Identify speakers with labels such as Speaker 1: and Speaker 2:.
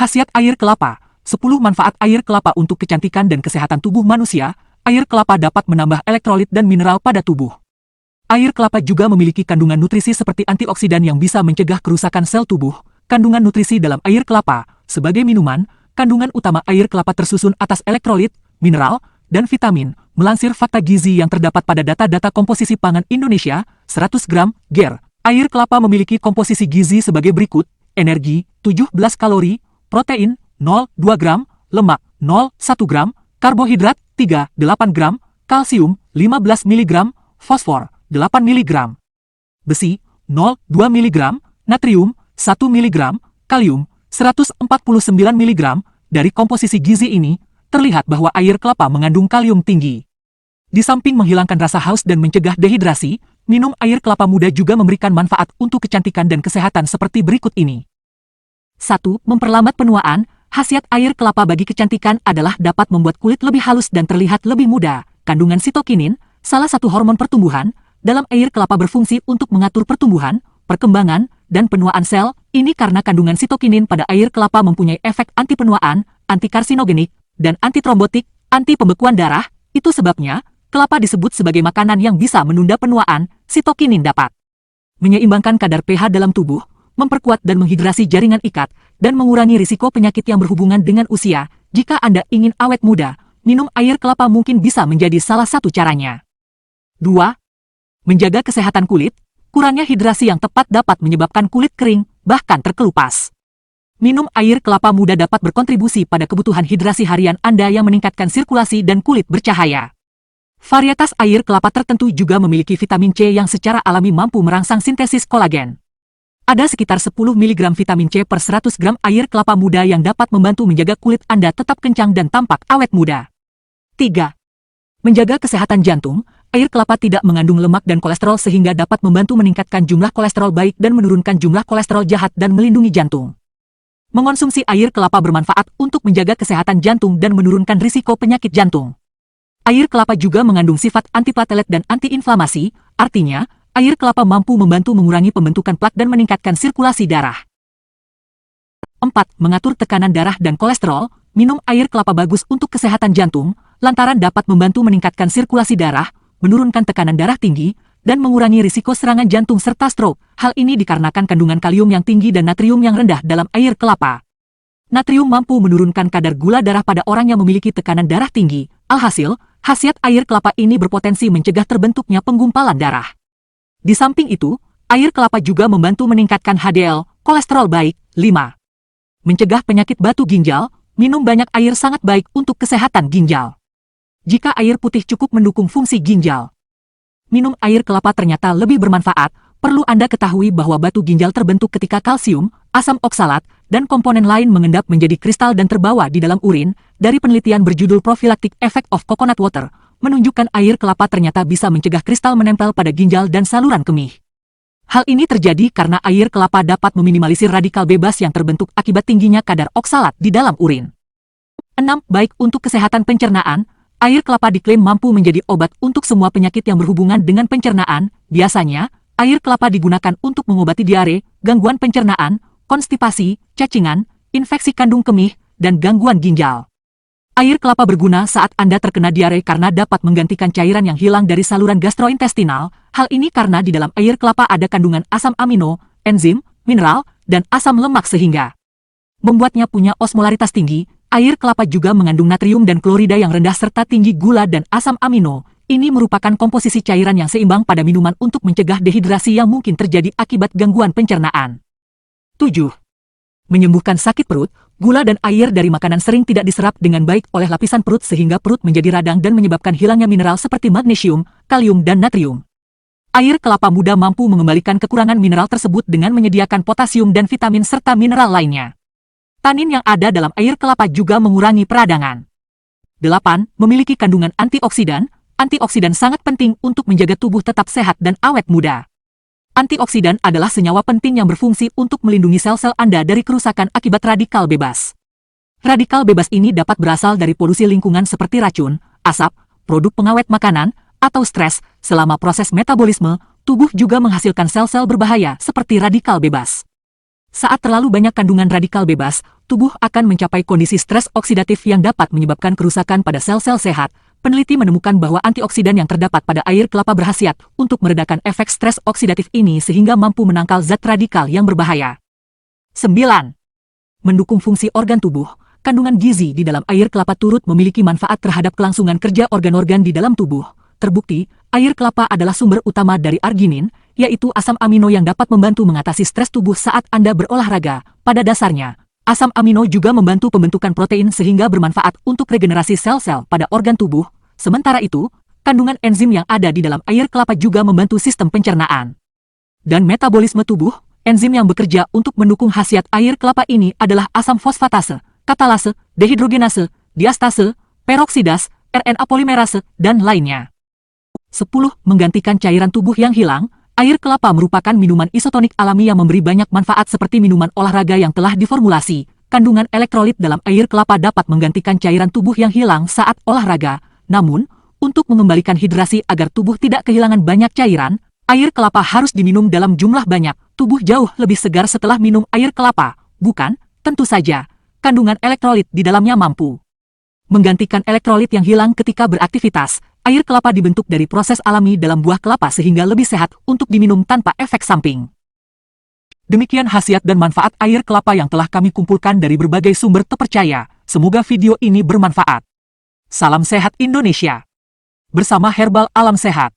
Speaker 1: Khasiat air kelapa. 10 manfaat air kelapa untuk kecantikan dan kesehatan tubuh manusia. Air kelapa dapat menambah elektrolit dan mineral pada tubuh. Air kelapa juga memiliki kandungan nutrisi seperti antioksidan yang bisa mencegah kerusakan sel tubuh. Kandungan nutrisi dalam air kelapa. Sebagai minuman, kandungan utama air kelapa tersusun atas elektrolit, mineral, dan vitamin. Melansir fakta gizi yang terdapat pada data-data komposisi pangan Indonesia, 100 gram, GER. Air kelapa memiliki komposisi gizi sebagai berikut: energi, 17 kalori, protein, 0,2 gram, lemak, 0,1 gram, karbohidrat, 3,8 gram, kalsium, 15 mg, fosfor, 8 mg, besi, 0,2 mg, natrium, 1 mg, kalium, 149 mg. Dari komposisi gizi ini, terlihat bahwa air kelapa mengandung kalium tinggi. Di samping menghilangkan rasa haus dan mencegah dehidrasi, minum air kelapa muda juga memberikan manfaat untuk kecantikan dan kesehatan seperti berikut ini. 1. Memperlambat penuaan. Khasiat air kelapa bagi kecantikan adalah dapat membuat kulit lebih halus dan terlihat lebih muda. Kandungan sitokinin, salah satu hormon pertumbuhan, dalam air kelapa berfungsi untuk mengatur pertumbuhan, perkembangan, dan penuaan sel. Ini karena kandungan sitokinin pada air kelapa mempunyai efek anti penuaan, anti karsinogenik, dan anti trombotik, anti pembekuan darah. Itu sebabnya, kelapa disebut sebagai makanan yang bisa menunda penuaan. Sitokinin dapat menyeimbangkan kadar pH dalam tubuh, memperkuat dan menghidrasi jaringan ikat, dan mengurangi risiko penyakit yang berhubungan dengan usia. Jika Anda ingin awet muda, minum air kelapa mungkin bisa menjadi salah satu caranya. 2. Menjaga kesehatan kulit. Kurangnya hidrasi yang tepat dapat menyebabkan kulit kering, bahkan terkelupas. Minum air kelapa muda dapat berkontribusi pada kebutuhan hidrasi harian Anda yang meningkatkan sirkulasi dan kulit bercahaya. Varietas air kelapa tertentu juga memiliki vitamin C yang secara alami mampu merangsang sintesis kolagen. Ada sekitar 10 mg vitamin C per 100 gram air kelapa muda yang dapat membantu menjaga kulit Anda tetap kencang dan tampak awet muda. 3. Menjaga kesehatan jantung. Air kelapa tidak mengandung lemak dan kolesterol sehingga dapat membantu meningkatkan jumlah kolesterol baik dan menurunkan jumlah kolesterol jahat dan melindungi jantung. Mengonsumsi air kelapa bermanfaat untuk menjaga kesehatan jantung dan menurunkan risiko penyakit jantung. Air kelapa juga mengandung sifat antiplatelet dan antiinflamasi, artinya, air kelapa mampu membantu mengurangi pembentukan plak dan meningkatkan sirkulasi darah. 4. Mengatur tekanan darah dan kolesterol. Minum air kelapa bagus untuk kesehatan jantung, lantaran dapat membantu meningkatkan sirkulasi darah, menurunkan tekanan darah tinggi, dan mengurangi risiko serangan jantung serta stroke. Hal ini dikarenakan kandungan kalium yang tinggi dan natrium yang rendah dalam air kelapa. Natrium mampu menurunkan kadar gula darah pada orang yang memiliki tekanan darah tinggi. Alhasil, khasiat air kelapa ini berpotensi mencegah terbentuknya penggumpalan darah. Di samping itu, air kelapa juga membantu meningkatkan HDL, kolesterol baik. 5. Mencegah penyakit batu ginjal. Minum banyak air sangat baik untuk kesehatan ginjal. Jika air putih cukup mendukung fungsi ginjal, minum air kelapa ternyata lebih bermanfaat. Perlu Anda ketahui bahwa batu ginjal terbentuk ketika kalsium, asam oksalat, dan komponen lain mengendap menjadi kristal dan terbawa di dalam urin. Dari penelitian berjudul Prophylactic Effect of Coconut Water, menunjukkan air kelapa ternyata bisa mencegah kristal menempel pada ginjal dan saluran kemih. Hal ini terjadi karena air kelapa dapat meminimalisir radikal bebas yang terbentuk akibat tingginya kadar oksalat di dalam urin. 6. Baik untuk kesehatan pencernaan. Air kelapa diklaim mampu menjadi obat untuk semua penyakit yang berhubungan dengan pencernaan. Biasanya, air kelapa digunakan untuk mengobati diare, gangguan pencernaan, konstipasi, cacingan, infeksi kandung kemih, dan gangguan ginjal. Air kelapa berguna saat Anda terkena diare karena dapat menggantikan cairan yang hilang dari saluran gastrointestinal. Hal ini karena di dalam air kelapa ada kandungan asam amino, enzim, mineral, dan asam lemak sehingga membuatnya punya osmolaritas tinggi. Air kelapa juga mengandung natrium dan klorida yang rendah serta tinggi gula dan asam amino. Ini merupakan komposisi cairan yang seimbang pada minuman untuk mencegah dehidrasi yang mungkin terjadi akibat gangguan pencernaan. 7. Menyembuhkan sakit perut. Gula dan air dari makanan sering tidak diserap dengan baik oleh lapisan perut sehingga perut menjadi radang dan menyebabkan hilangnya mineral seperti magnesium, kalium, dan natrium. Air kelapa muda mampu mengembalikan kekurangan mineral tersebut dengan menyediakan potasium dan vitamin serta mineral lainnya. Tanin yang ada dalam air kelapa juga mengurangi peradangan. 8. Memiliki kandungan antioksidan. Antioksidan sangat penting untuk menjaga tubuh tetap sehat dan awet muda. Antioksidan adalah senyawa penting yang berfungsi untuk melindungi sel-sel Anda dari kerusakan akibat radikal bebas. Radikal bebas ini dapat berasal dari polusi lingkungan seperti racun, asap, produk pengawet makanan, atau stres. Selama proses metabolisme, tubuh juga menghasilkan sel-sel berbahaya seperti radikal bebas. Saat terlalu banyak kandungan radikal bebas, tubuh akan mencapai kondisi stres oksidatif yang dapat menyebabkan kerusakan pada sel-sel sehat. Peneliti menemukan bahwa antioksidan yang terdapat pada air kelapa berkhasiat untuk meredakan efek stres oksidatif ini sehingga mampu menangkal zat radikal yang berbahaya. 9. Mendukung fungsi organ tubuh. Kandungan gizi di dalam air kelapa turut memiliki manfaat terhadap kelangsungan kerja organ-organ di dalam tubuh. Terbukti, air kelapa adalah sumber utama dari arginin, yaitu asam amino yang dapat membantu mengatasi stres tubuh saat Anda berolahraga. Pada dasarnya, asam amino juga membantu pembentukan protein sehingga bermanfaat untuk regenerasi sel-sel pada organ tubuh. Sementara itu, kandungan enzim yang ada di dalam air kelapa juga membantu sistem pencernaan dan metabolisme tubuh. Enzim yang bekerja untuk mendukung khasiat air kelapa ini adalah asam fosfatase, katalase, dehidrogenase, diastase, peroksidase, RNA polimerase, dan lainnya. 10. Menggantikan cairan tubuh yang hilang. Air kelapa merupakan minuman isotonik alami yang memberi banyak manfaat seperti minuman olahraga yang telah diformulasi. Kandungan elektrolit dalam air kelapa dapat menggantikan cairan tubuh yang hilang saat olahraga. Namun, untuk mengembalikan hidrasi agar tubuh tidak kehilangan banyak cairan, air kelapa harus diminum dalam jumlah banyak. Tubuh jauh lebih segar setelah minum air kelapa, bukan? Tentu saja, kandungan elektrolit di dalamnya mampu menggantikan elektrolit yang hilang ketika beraktivitas. Air kelapa dibentuk dari proses alami dalam buah kelapa sehingga lebih sehat untuk diminum tanpa efek samping. Demikian khasiat dan manfaat air kelapa yang telah kami kumpulkan dari berbagai sumber terpercaya. Semoga video ini bermanfaat. Salam sehat Indonesia. Bersama Herbal Alam Sehat.